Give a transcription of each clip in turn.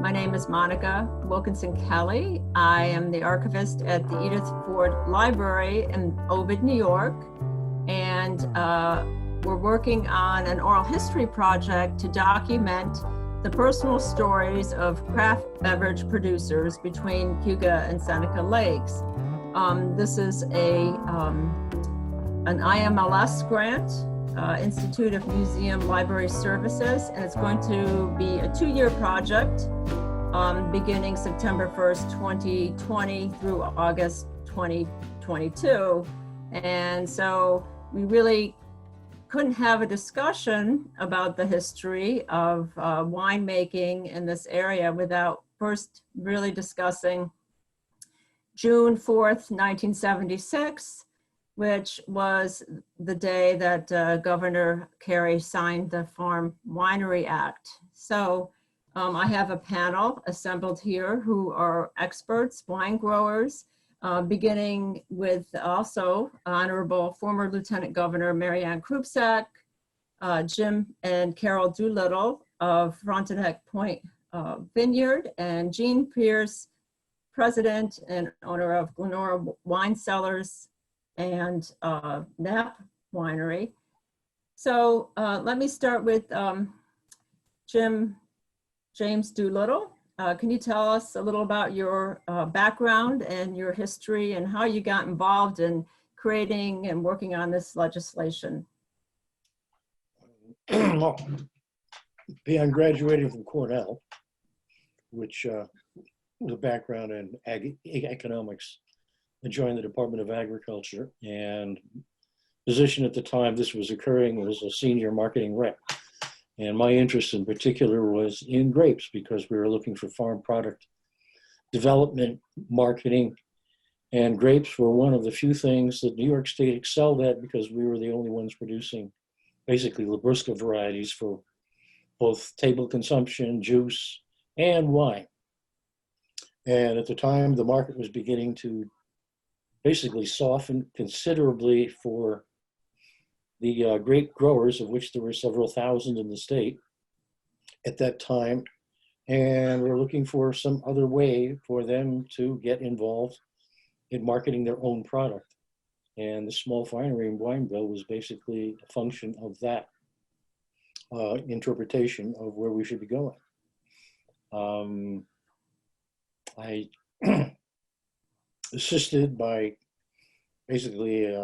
My name is Monica Wilkinson Kelly. I am the archivist at the Edith Ford Library in Ovid, New York. And we're working on an oral history project to document the personal stories of craft beverage producers between Cayuga and Seneca Lakes. This is an IMLS grant, Institute of Museum Library Services, and it's going to be a 2-year project beginning September 1st, 2020 through August 2022. And so we really couldn't have a discussion about the history of winemaking in this area without first really discussing June 4th, 1976, which was the day that Governor Carey signed the Farm Winery Act. So I have a panel assembled here who are experts, wine growers, beginning with also Honorable former Lieutenant Governor Mary Ann Krupczak, Jim and Carol Doolittle of Frontenac Point Vineyard, and Jean Pierce, President and owner of Glenora Wine Cellars and Knapp Winery. So let me start with James Doolittle. Can you tell us a little about your background and your history and how you got involved in creating and working on this legislation? Well, beyond graduating from Cornell, which was a background in economics, I joined the Department of Agriculture, and position at the time this was occurring was a senior marketing rep. And my interest in particular was in grapes because we were looking for farm product development, marketing, and grapes were one of the few things that New York State excelled at because we were the only ones producing basically Labrusca varieties for both table consumption, juice, and wine. And at the time, the market was beginning to basically soften considerably for the grape growers, of which there were several thousand in the state at that time. And we're looking for some other way for them to get involved in marketing their own product. And the small winery in wine bill was basically a function of that interpretation of where we should be going. I assisted by basically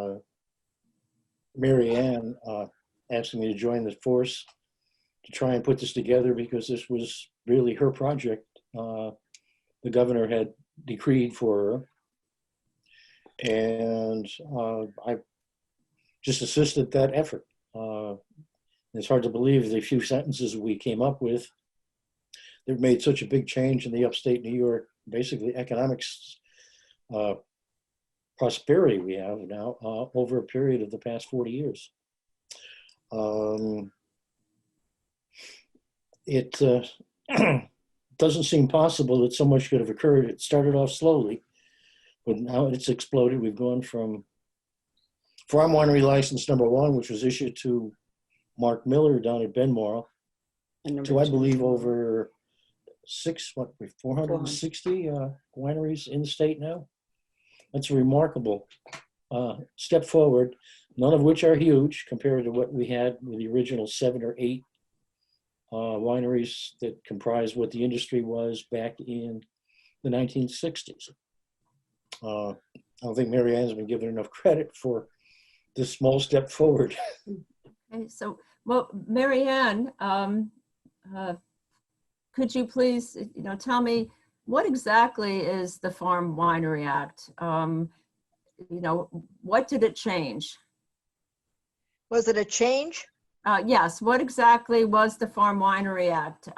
Mary Ann asking me to join the force to try and put this together because this was really her project. The governor had decreed for her, and I just assisted that effort. It's hard to believe the few sentences we came up with that made such a big change in the upstate New York, basically economics prosperity we have now over a period of the past 40 years. It doesn't seem possible that so much could have occurred. It started off slowly, but now it's exploded. We've gone from Farm Winery License number 1, which was issued to Mark Miller down at Benmore, to I believe over 460 wineries in the state now. That's a remarkable step forward, none of which are huge compared to what we had with the original 7 or 8 wineries that comprised what the industry was back in the 1960s. I don't think Mary Ann's been given enough credit for this small step forward. Okay, so, well, Mary Ann, could you please, tell me what exactly is the Farm Winery Act? What did it change? Was it a change? Yes. What exactly was the Farm Winery Act?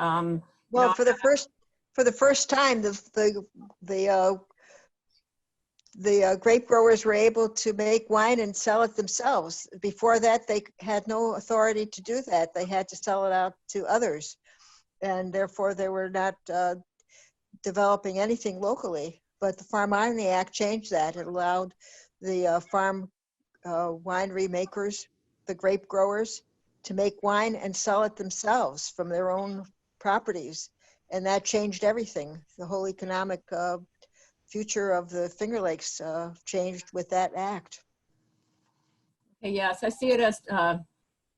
Well, for the first time, the grape growers were able to make wine and sell it themselves. Before that, they had no authority to do that. They had to sell it out to others, and therefore they were not developing anything locally. But the Farm Winery Act changed that. It allowed the farm winery makers, the grape growers, to make wine and sell it themselves from their own properties. And that changed everything. The whole economic future of the Finger Lakes changed with that act. Okay, yes, I see it as,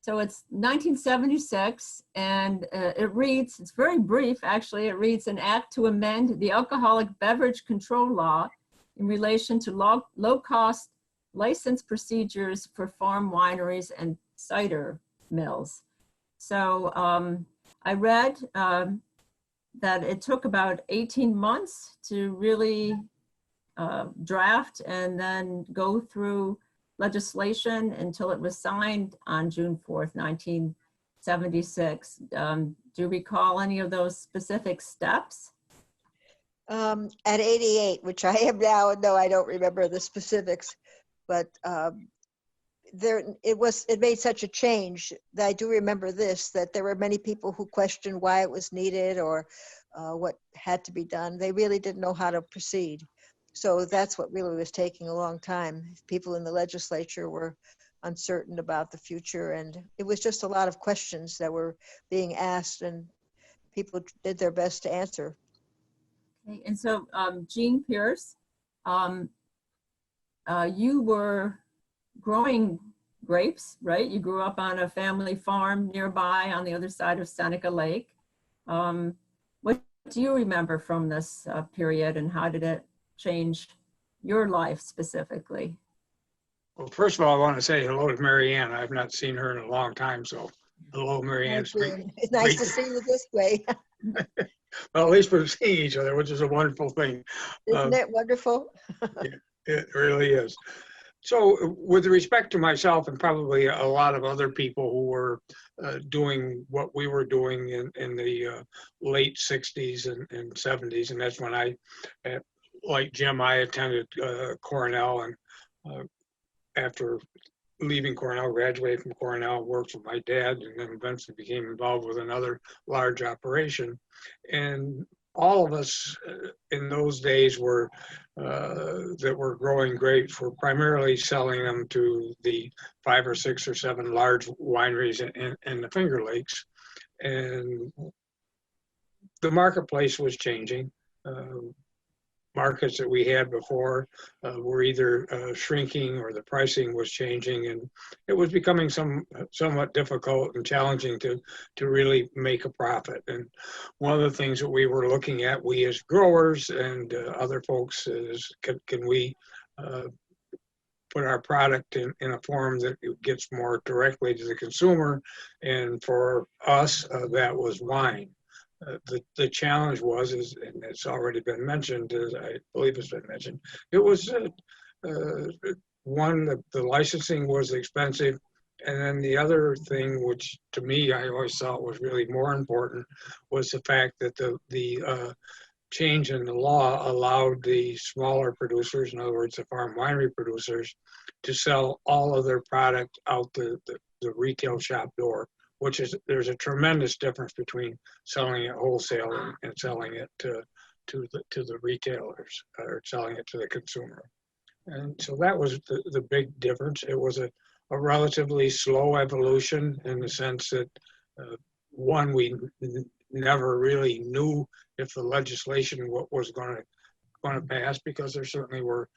so it's 1976, and it reads, it's very brief, actually. It reads, an act to amend the alcoholic beverage control law in relation to low-cost license procedures for farm wineries and cider mills. So I read that it took about 18 months to really draft and then go through legislation until it was signed on June 4th, 1976. Do you recall any of those specific steps? At 88, which I am now, no, I don't remember the specifics, but it made such a change that I do remember this, that there were many people who questioned why it was needed or what had to be done. They really didn't know how to proceed. So that's what really was taking a long time. People in the legislature were uncertain about the future, and it was just a lot of questions that were being asked, and people did their best to answer. Okay, and so Jean Pierce, you were growing grapes, right? You grew up on a family farm nearby on the other side of Seneca Lake. What do you remember from this period, and how did it change your life specifically? Well, first of all, I want to say hello to Mary Ann. I've not seen her in a long time, so hello, Mary Ann. It's nice to see you this way. Well, at least we're seeing each other, which is a wonderful thing. Isn't it wonderful? It really is. So with respect to myself and probably a lot of other people who were doing what we were doing in the late 60s and 70s, and that's when I, like Jim, I attended Cornell, and after leaving Cornell, graduated from Cornell, worked with my dad, and then eventually became involved with another large operation. And all of us in those days were that were growing grapes were primarily selling them to the 5 or 6 or 7 large wineries in the Finger Lakes. And the marketplace was changing. Markets that we had before were either shrinking or the pricing was changing, and it was becoming somewhat difficult and challenging to really make a profit. And one of the things that we were looking at, we as growers and other folks, is can we put our product in a form that it gets more directly to the consumer? And for us, that was wine. The challenge was, and it's already been mentioned, I believe it's been mentioned, it was one, the licensing was expensive, and then the other thing, which to me I always thought was really more important, was the fact that the change in the law allowed the smaller producers, in other words, the farm winery producers, to sell all of their product out the retail shop door. Which is, there's a tremendous difference between selling it wholesale and selling it to the retailers, or selling it to the consumer. And so that was the big difference. It was a relatively slow evolution in the sense that one, we never really knew if the legislation was going to pass, because there certainly were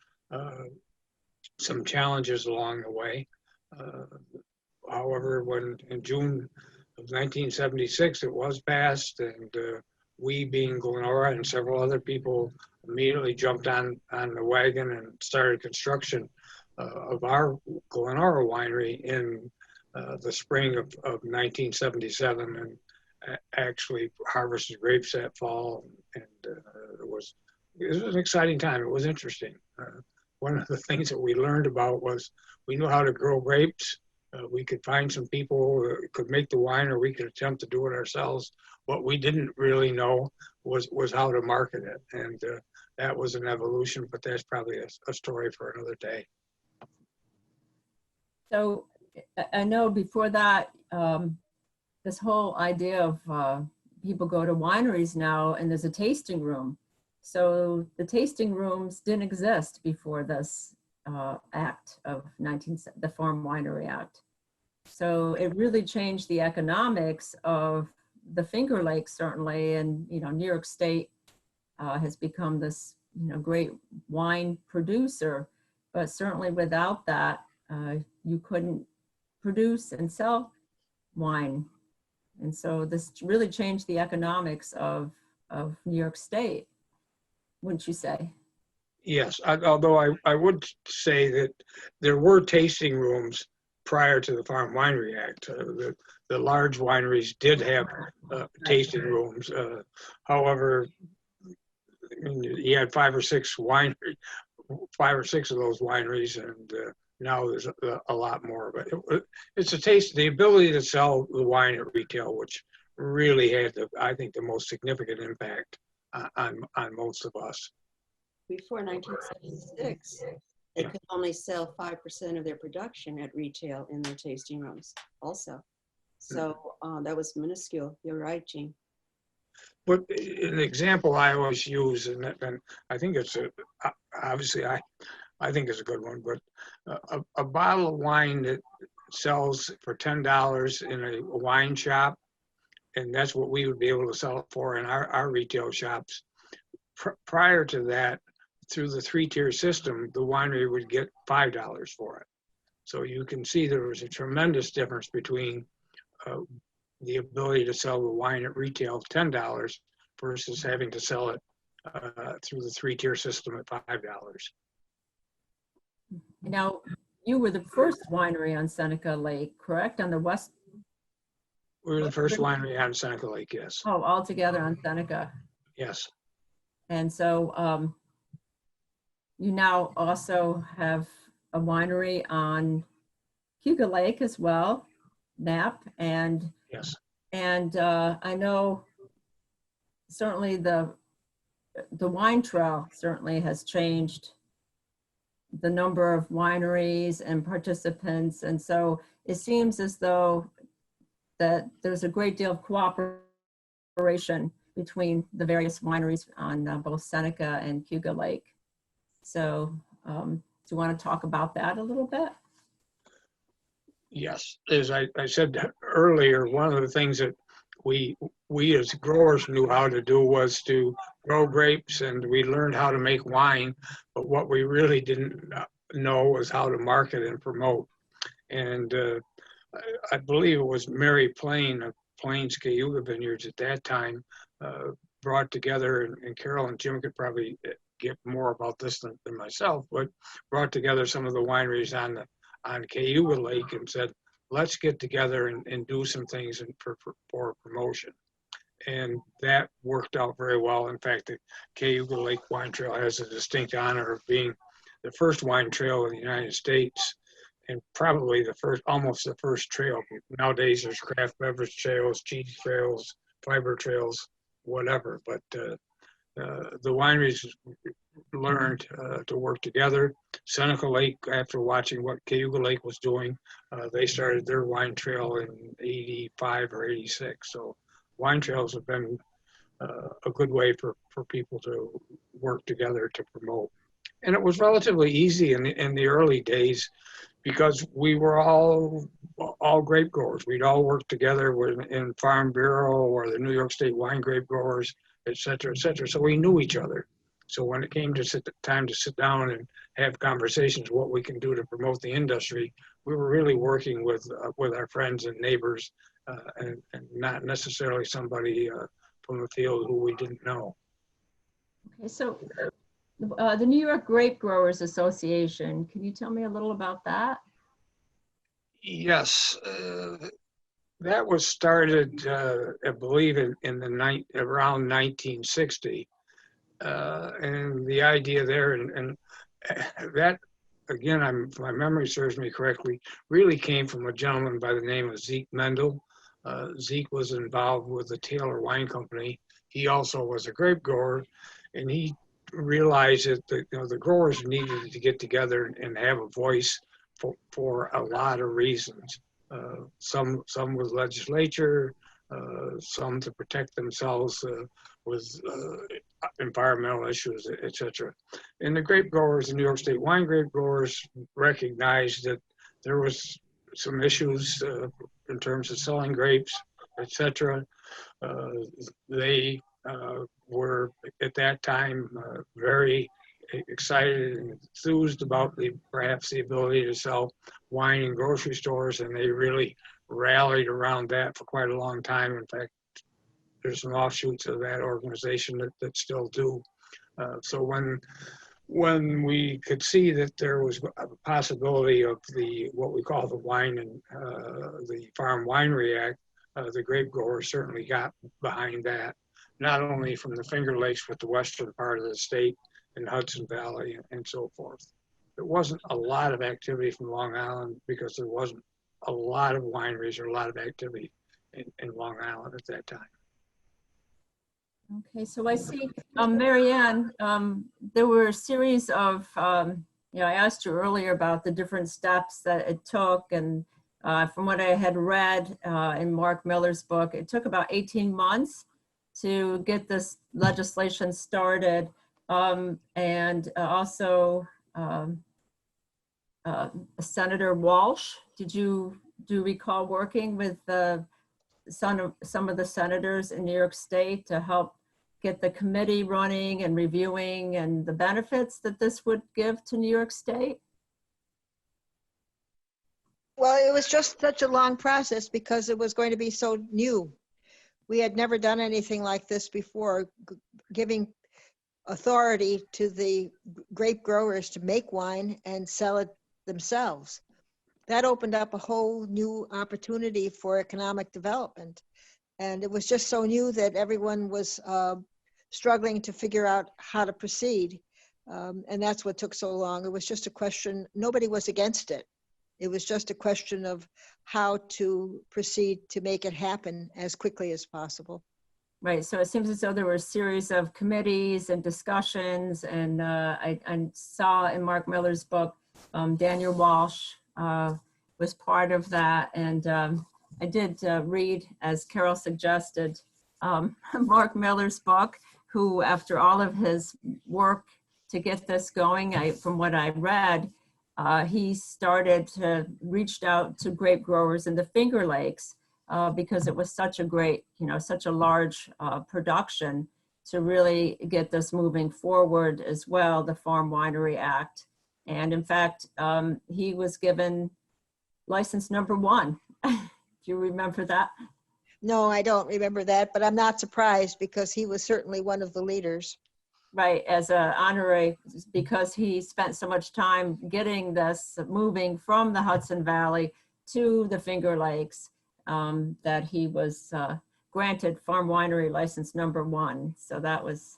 some challenges along the way. However, when in June of 1976 it was passed, and we, being Glenora and several other people, immediately jumped on the wagon and started construction of our Glenora winery in the spring of 1977, and actually harvested grapes that fall. And it was an exciting time. It was interesting. One of the things that we learned about was we knew how to grow grapes. We could find some people who could make the wine, or we could attempt to do it ourselves. What we didn't really know was how to market it. And that was an evolution, but that's probably a story for another day. So I know before that, this whole idea of people go to wineries now and there's a tasting room. So the tasting rooms didn't exist before this act of the Farm Winery Act. So it really changed the economics of the Finger Lakes certainly, and, New York State has become this, great wine producer, but certainly without that, you couldn't produce and sell wine. And so this really changed the economics of New York State, wouldn't you say? Yes, although I would say that there were tasting rooms prior to the Farm Winery Act. The large wineries did have tasting rooms. However, I mean, you had 5 or 6 of those wineries, and now there's a lot more. But it's a taste, the ability to sell the wine at retail, which really had, I think, the most significant impact on most of us. Before 1976, they could only sell 5% of their production at retail in their tasting rooms also. So that was minuscule. You're right, Jean. But an example I always use, and I think it's obviously I think it's a good one, but a bottle of wine that sells for $10 in a wine shop, and that's what we would be able to sell it for in our retail shops. Prior to that, through the 3-tier system, the winery would get $5 for it. So you can see there was a tremendous difference between the ability to sell the wine at retail $10 versus having to sell it through the 3-tier system at $5. Now, you were the first winery on Seneca Lake, correct? On the west? We were the first winery on Seneca Lake, yes. Oh, all together on Seneca. Yes. And so you now also have a winery on Cayuga Lake as well, Knapp, and Yes. I know certainly the wine trail certainly has changed the number of wineries and participants, and so it seems as though that there's a great deal of cooperation between the various wineries on both Seneca and Cayuga Lake. So do you want to talk about that a little bit? Yes, as I said earlier, one of the things that we as growers knew how to do was to grow grapes, and we learned how to make wine, but what we really didn't know was how to market and promote. And I believe it was Mary Plain of Plains Cayuga Vineyards at that time brought together, and Carol and Jim could probably get more about this than myself, but brought together some of the wineries on Cayuga Lake and said, let's get together and do some things for promotion. And that worked out very well. In fact, the Cayuga Lake Wine Trail has a distinct honor of being the first wine trail in the United States, and probably almost the first trail. Nowadays there's craft beverage trails, cheese trails, fiber trails, whatever. But the wineries learned to work together. Seneca Lake, after watching what Cayuga Lake was doing, they started their wine trail in 85 or 86. So wine trails have been a good way for people to work together to promote. And it was relatively easy in the early days because we were all grape growers. We'd all work together in Farm Bureau or the New York State Wine Grape Growers, et cetera, et cetera. So we knew each other. So when it came to time to sit down and have conversations, what we can do to promote the industry, we were really working with our friends and neighbors, and not necessarily somebody from the field who we didn't know. Okay, so the New York Grape Growers Association, can you tell me a little about that? Yes, that was started, I believe, around 1960. And the idea there, and that, again, if my memory serves me correctly, really came from a gentleman by the name of Zeke Mendel. Zeke was involved with the Taylor Wine Company. He also was a grape grower, and he realized that the growers needed to get together and have a voice for a lot of reasons. Some with legislature, some to protect themselves with environmental issues, et cetera. And the grape growers, the New York State Wine Grape Growers, recognized that there was some issues in terms of selling grapes etc. They were at that time very excited and enthused about perhaps the ability to sell wine in grocery stores, and they really rallied around that for quite a long time. In fact, there's some offshoots of that organization that still do. So when we could see that there was a possibility of what we call the wine and the Farm Winery Act, the grape growers certainly got behind that, not only from the Finger Lakes, but the western part of the state and Hudson Valley and so forth. There wasn't a lot of activity from Long Island because there wasn't a lot of wineries or a lot of activity in Long Island at that time. Okay, so I see, Mary Ann, there were a series of, you know, I asked you earlier about the different steps that it took, and from what I had read in Mark Miller's book, it took about 18 months to get this legislation started. And also Senator Walsh, do you recall working with some of the senators in New York State to help get the committee running and reviewing and the benefits that this would give to New York State? Well, it was just such a long process because it was going to be so new. We had never done anything like this before, giving authority to the grape growers to make wine and sell it themselves. That opened up a whole new opportunity for economic development. And it was just so new that everyone was struggling to figure out how to proceed. And that's what took so long. It was just a question, nobody was against it. It was just a question of how to proceed to make it happen as quickly as possible. Right, so it seems as though there were a series of committees and discussions, and I saw in Mark Miller's book, Daniel Walsh was part of that, and I did read, as Carol suggested, Mark Miller's book, who after all of his work to get this going, from what I read, he started to reach out to grape growers in the Finger Lakes because it was such a great, such a large production to really get this moving forward as well, the Farm Winery Act. And in fact, he was given license number 1. Do you remember that? No, I don't remember that, but I'm not surprised because he was certainly one of the leaders. Right, as an honorary, because he spent so much time getting this moving from the Hudson Valley to the Finger Lakes, that he was granted Farm Winery license number 1. So that was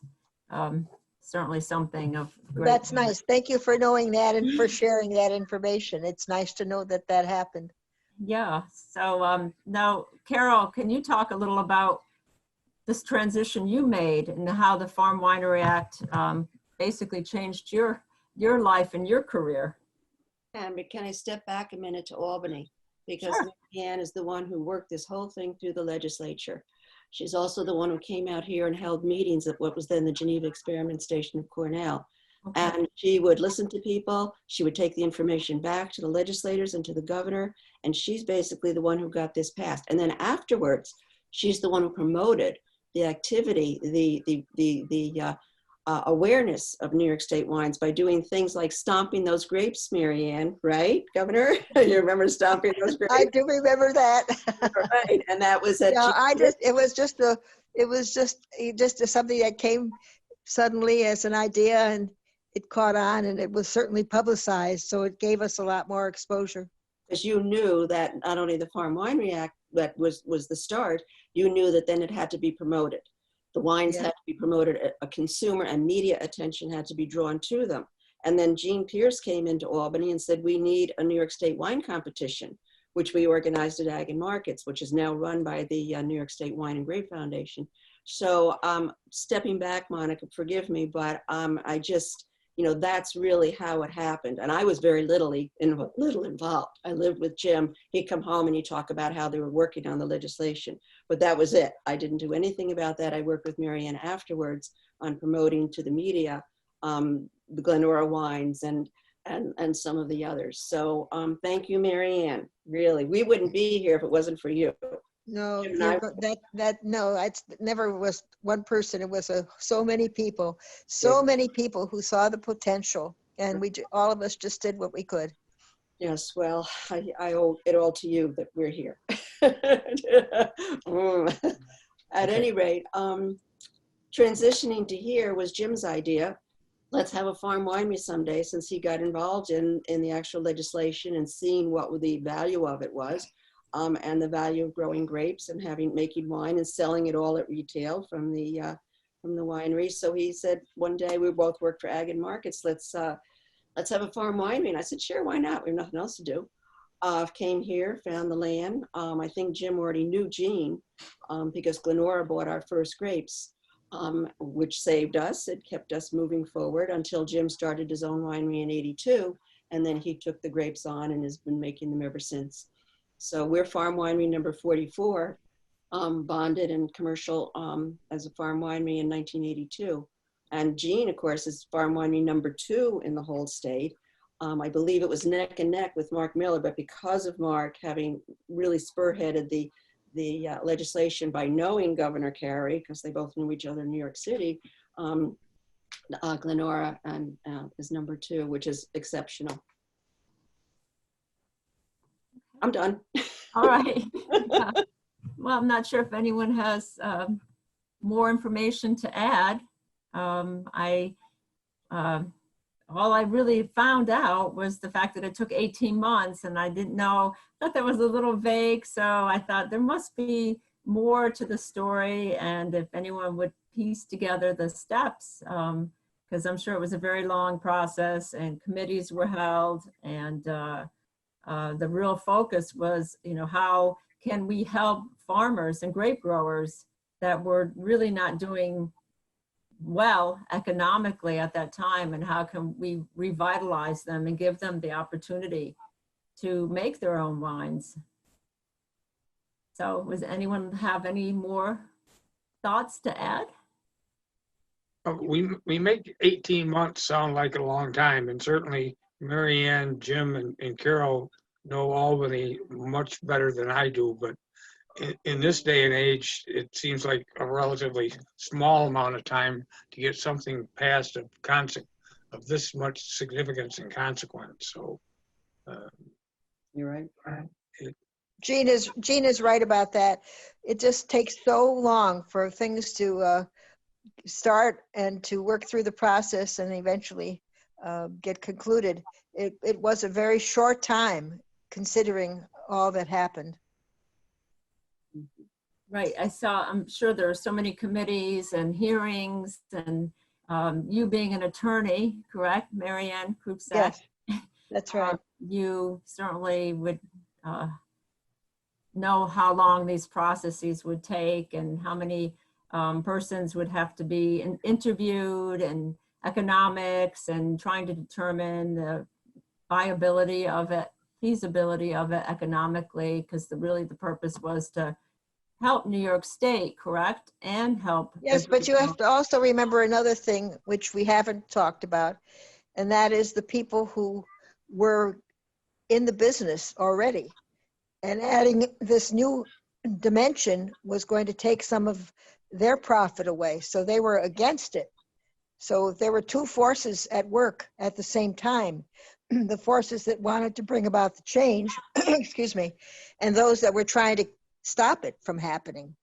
certainly something of great. That's nice. Thank you for knowing that and for sharing that information. It's nice to know that that happened. Yeah, so now, Carol, can you talk a little about this transition you made and how the Farm Winery Act basically changed your life and your career? But can I step back a minute to Albany? Because Sure. Mary Ann is the one who worked this whole thing through the legislature. She's also the one who came out here and held meetings at what was then the Geneva Experiment Station of Cornell. Okay. And she would listen to people. She would take the information back to the legislators and to the governor. And she's basically the one who got this passed. And then afterwards, she's the one who promoted the activity, the awareness of New York State wines by doing things like stomping those grapes, Mary Ann, right, Governor? You remember stomping those grapes? I do remember that. Right, and that was at No, it was just something that came suddenly as an idea, and it caught on, and it was certainly publicized, so it gave us a lot more exposure. because you knew that not only the Farm Winery Act that was the start, you knew that then it had to be promoted. The wines Yeah. had to be promoted, a consumer and media attention had to be drawn to them. And then Gene Pierce came into Albany and said, we need a New York State wine competition, which we organized at Ag and Markets, which is now run by the New York State Wine and Grape Foundation. So stepping back, Monica, forgive me, but I just, that's really how it happened. And I was very little involved. I lived with Jim. He'd come home and he'd talk about how they were working on the legislation, but that was it. I didn't do anything about that. I worked with Mary Ann afterwards on promoting to the media the Glenora wines and some of the others. So thank you, Mary Ann. Really, we wouldn't be here if it wasn't for you. No, Jim and I- no, it's never was one person. It was so many people, so many people who saw the potential, and all of us just did what we could. Yes, well, I owe it all to you that we're here. At any rate, transitioning to here was Jim's idea. Let's have a farm winery someday, since he got involved in the actual legislation and seeing what the value of it was, and the value of growing grapes and making wine and selling it all at retail from the winery. So he said one day, we both worked for Ag and Markets. Let's have a farm winery. And I said, sure, why not? We have nothing else to do. Came here, found the land. I think Jim already knew Gene because Glenora bought our first grapes, which saved us. It kept us moving forward until Jim started his own winery in '82. And then he took the grapes on and has been making them ever since. So we're farm winery number 44, bonded and commercial as a farm winery in 1982. And Gene, of course, is farm winery number 2 in the whole state. I believe it was neck and neck with Mark Miller, but because of Mark having really spearheaded the legislation by knowing Governor Carey, because they both knew each other in New York City, Glenora is number 2, which is exceptional. I'm done. All right. Well, I'm not sure if anyone has more information to add. All I really found out was the fact that it took 18 months, and I didn't know, I thought that was a little vague. So I thought there must be more to the story, and if anyone would piece together the steps, because I'm sure it was a very long process and committees were held, and the real focus was, how can we help farmers and grape growers that were really not doing well economically at that time, and how can we revitalize them and give them the opportunity to make their own wines. So does anyone have any more thoughts to add? We make 18 months sound like a long time, and certainly Mary Ann, Jim, and Carol know Albany much better than I do, but in this day and age, it seems like a relatively small amount of time to get something passed of this much significance and consequence. So You're right. Gene is right about that. It just takes so long for things to start and to work through the process and eventually get concluded. It was a very short time considering all that happened. Right, I'm sure there are so many committees and hearings, and you being an attorney, correct, Mary Ann Krupczak? Yes, that's right. You certainly would know how long these processes would take and how many persons would have to be interviewed, and economics, and trying to determine the viability of it, feasibility of it economically, because really the purpose was to help New York State, correct? And help. Yes, but you have to also remember another thing which we haven't talked about, and that is the people who were in the business already. And adding this new dimension was going to take some of their profit away. So they were against it. So there were two forces at work at the same time. The forces that wanted to bring about the change, excuse me, and those that were trying to stop it from happening.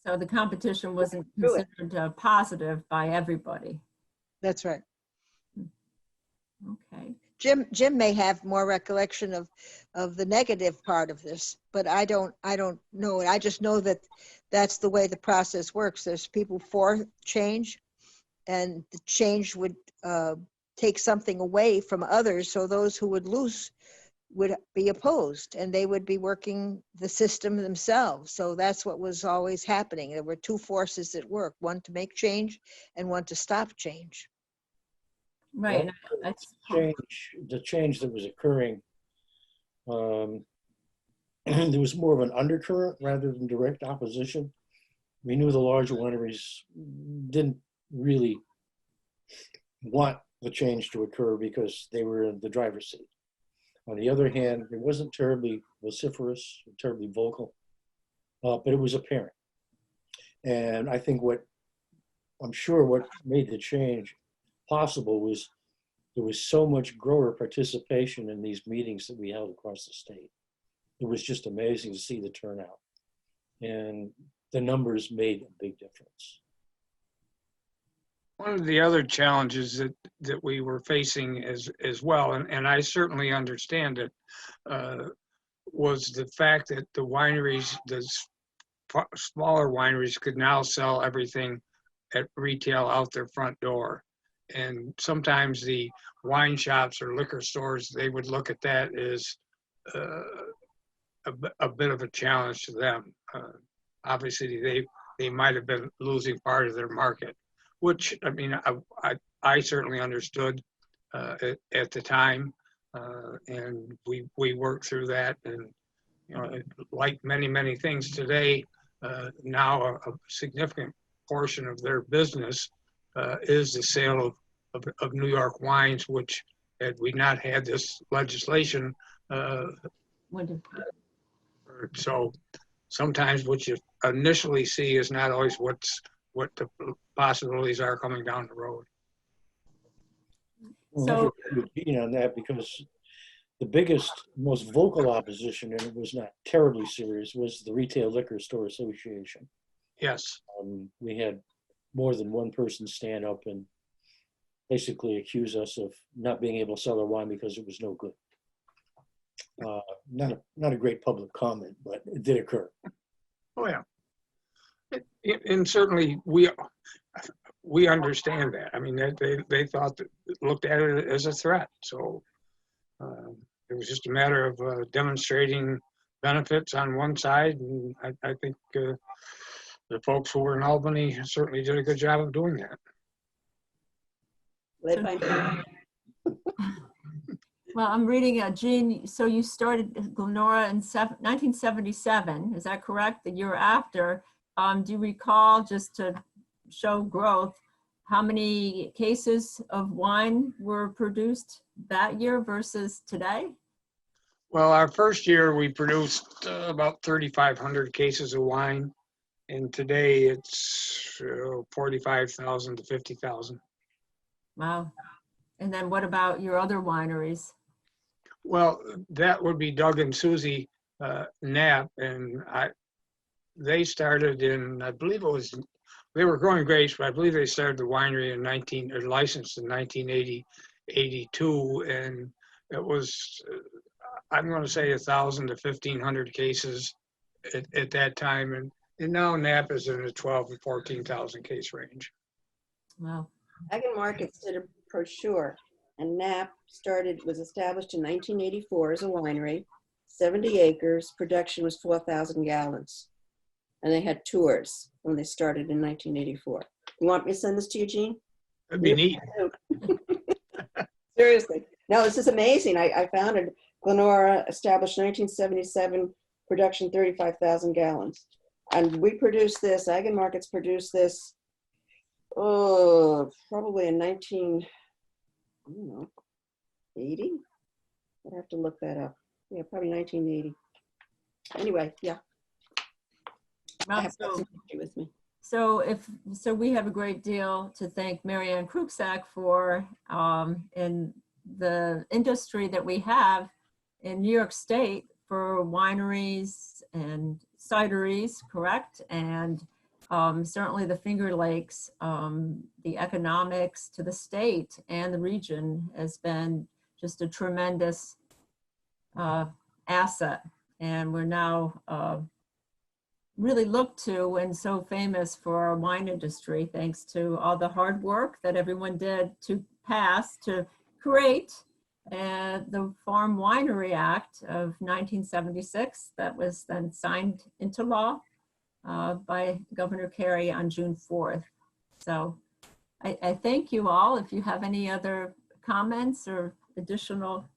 So the competition wasn't considered positive by everybody. That's right. Okay. Jim may have more recollection of the negative part of this, but I don't know. I just know that that's the way the process works. There's people for change, and the change would take something away from others. So those who would lose would be opposed, and they would be working the system themselves. So that's what was always happening. There were two forces at work, one to make change and one to stop change. Right. Well, the change that was occurring, there was more of an undercurrent rather than direct opposition. We knew the larger wineries didn't really want the change to occur because they were in the driver's seat. On the other hand, it wasn't terribly vociferous, terribly vocal, but it was apparent. And I think I'm sure what made the change possible was there was so much grower participation in these meetings that we held across the state. It was just amazing to see the turnout. And the numbers made a big difference. One of the other challenges that we were facing as well, and I certainly understand it, was the fact that the wineries, smaller wineries could now sell everything at retail out their front door. And sometimes the wine shops or liquor stores, they would look at that as a bit of a challenge to them. Obviously, they might have been losing part of their market, which, I mean, I certainly understood at the time, and we worked through that. And you know, like many things today, now a significant portion of their business is the sale of New York wines, which had we not had this legislation, Wonderful. so sometimes what you initially see is not always what the possibilities are coming down the road. So- On that, because the biggest, most vocal opposition, and it was not terribly serious, was the Retail Liquor Store Association. Yes. We had more than one person stand up and basically accuse us of not being able to sell our wine because it was no good. Not a great public comment, but it did occur. Oh, yeah. And certainly we understand that. I mean, they thought that, looked at it as a threat. So it was just a matter of demonstrating benefits on one side. And I think the folks who were in Albany certainly did a good job of doing that. Led by me. Well, I'm reading, Jean, so you started Glenora in 1977, is that correct? The year after. Do you recall, just to show growth, how many cases of wine were produced that year versus today? Well, our first year we produced about 3,500 cases of wine, and today it's 45,000 to 50,000. Wow. And then what about your other wineries? Well, that would be Doug and Susie Knapp, and they started in, I believe it was, they were growing grapes, but I believe they started the winery or licensed in 1982, and it was, I'm going to say 1,000 to 1,500 cases at that time, and now Knapp is in the 12 to 14,000 case range. Wow. Hagen Markets did a brochure, and Knapp was established in 1984 as a winery, 70 acres, production was 4,000 gallons. And they had tours when they started in 1984. You want me to send this to you, Jean? That'd be neat. Seriously. No, this is amazing. I found it. Glenora established 1977, production 35,000 gallons. And we produced this, Hagen Markets produced this, probably in 1980? I'd have to look that up. Yeah, probably 1980. Anyway, yeah. I Well, have that picture with me. so we have a great deal to thank Marianne Kruksak for in the industry that we have in New York State for wineries and cideries, correct? And certainly the Finger Lakes, the economics to the state and the region has been just a tremendous asset. And we're now really looked to and so famous for our wine industry, thanks to all the hard work that everyone did to create the Farm Winery Act of 1976 that was then signed into law by Governor Carey on June 4th. So I thank you all. If you have any other comments or additional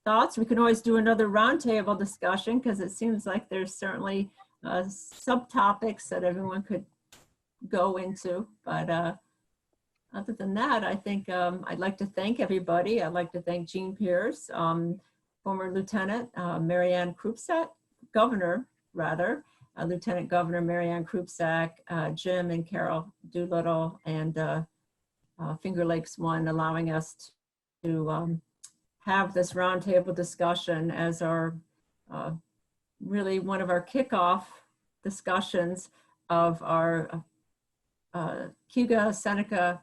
thoughts, we can always do another roundtable discussion because it seems like there's certainly subtopics that everyone could go into. But other than that, I think I'd like to thank everybody. I'd like to thank Jean Pierce, former Lieutenant Marianne Krupsak, Governor, rather, Lieutenant Governor Marianne Krupsak, Jim and Carol Doolittle, and Finger Lakes One, allowing us to have this roundtable discussion as our really one of our kickoff discussions of our Cayuga Seneca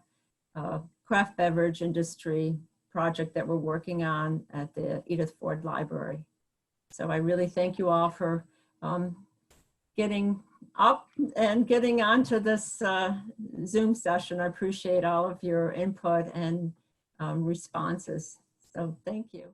craft beverage industry project that we're working on at the Edith Ford Library. So I really thank you all for getting up and getting onto this Zoom session. I appreciate all of your input and responses. So thank you.